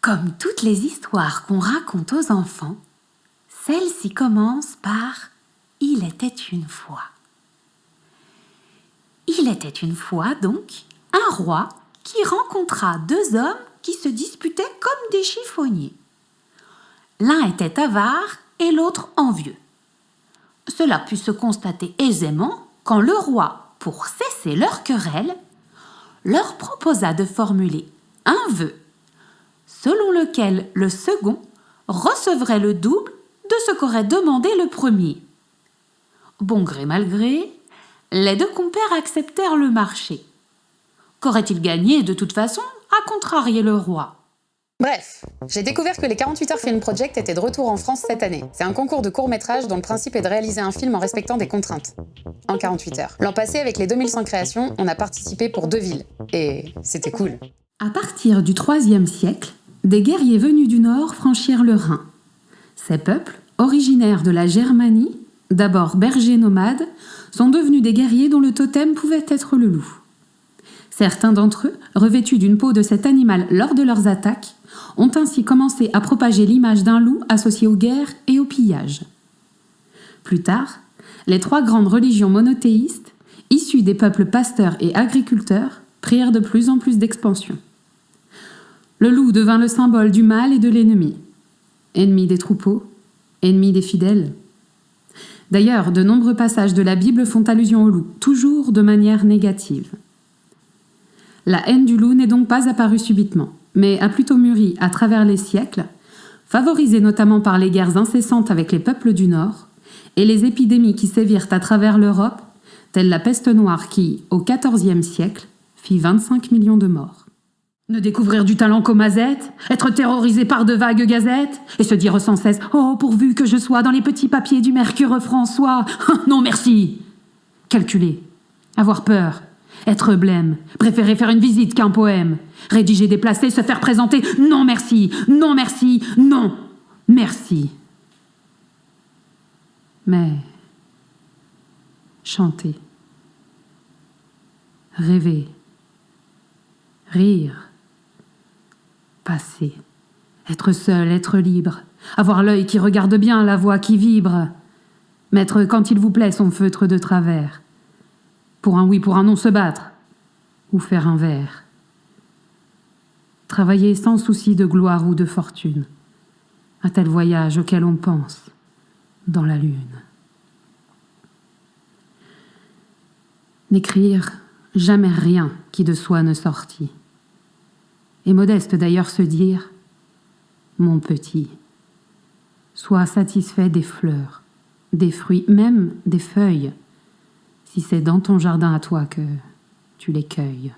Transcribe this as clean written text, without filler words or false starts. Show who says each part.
Speaker 1: Comme toutes les histoires qu'on raconte aux enfants, celle-ci commence par « Il était une fois ». Il était une fois, donc, un roi qui rencontra deux hommes qui se disputaient comme des chiffonniers. L'un était avare et l'autre envieux. Cela put se constater aisément quand le roi, pour cesser leur querelle, leur proposa de formuler un vœu, selon lequel le second recevrait le double de ce qu'aurait demandé le premier. Bon gré mal gré, les deux compères acceptèrent le marché. Qu'aurait-il gagné de toute façon à contrarier le roi?
Speaker 2: Bref, j'ai découvert que les 48 Heures Film Project étaient de retour en France cette année. C'est un concours de court-métrage dont le principe est de réaliser un film en respectant des contraintes. En 48 heures. L'an passé, avec les 2100 créations, on a participé pour 2 villes. Et c'était cool.
Speaker 1: À partir du IIIe siècle, des guerriers venus du Nord franchirent le Rhin. Ces peuples, originaires de la Germanie, d'abord bergers nomades, sont devenus des guerriers dont le totem pouvait être le loup. Certains d'entre eux, revêtus d'une peau de cet animal lors de leurs attaques, ont ainsi commencé à propager l'image d'un loup associé aux guerres et au pillage. Plus tard, les trois grandes religions monothéistes, issues des peuples pasteurs et agriculteurs, prirent de plus en plus d'expansion. Le loup devint le symbole du mal et de l'ennemi. Ennemi des troupeaux, ennemi des fidèles. D'ailleurs, de nombreux passages de la Bible font allusion au loup, toujours de manière négative. La haine du loup n'est donc pas apparue subitement, mais a plutôt mûri à travers les siècles, favorisée notamment par les guerres incessantes avec les peuples du Nord et les épidémies qui sévirent à travers l'Europe, telle la peste noire qui, au XIVe siècle, fit 25 millions de morts. Ne découvrir du talent qu'aux mazettes, être terrorisé par de vagues gazettes, et se dire sans cesse « Oh, pourvu que je sois dans les petits papiers du Mercure François !» Non, merci. Calculer, avoir peur, être blême, préférer faire une visite qu'un poème, rédiger, déplacer, se faire présenter « Non, merci, non, merci, non, merci !» Mais chanter, rêver, rire, passer, être seul, être libre, avoir l'œil qui regarde bien, la voix qui vibre, mettre quand il vous plaît son feutre de travers, pour un oui, pour un non se battre, ou faire un vers. Travailler sans souci de gloire ou de fortune, un tel voyage auquel on pense, dans la lune. N'écrire jamais rien qui de soi ne sortit. Et modeste d'ailleurs se dire « Mon petit, sois satisfait des fleurs, des fruits, même des feuilles, si c'est dans ton jardin à toi que tu les cueilles. »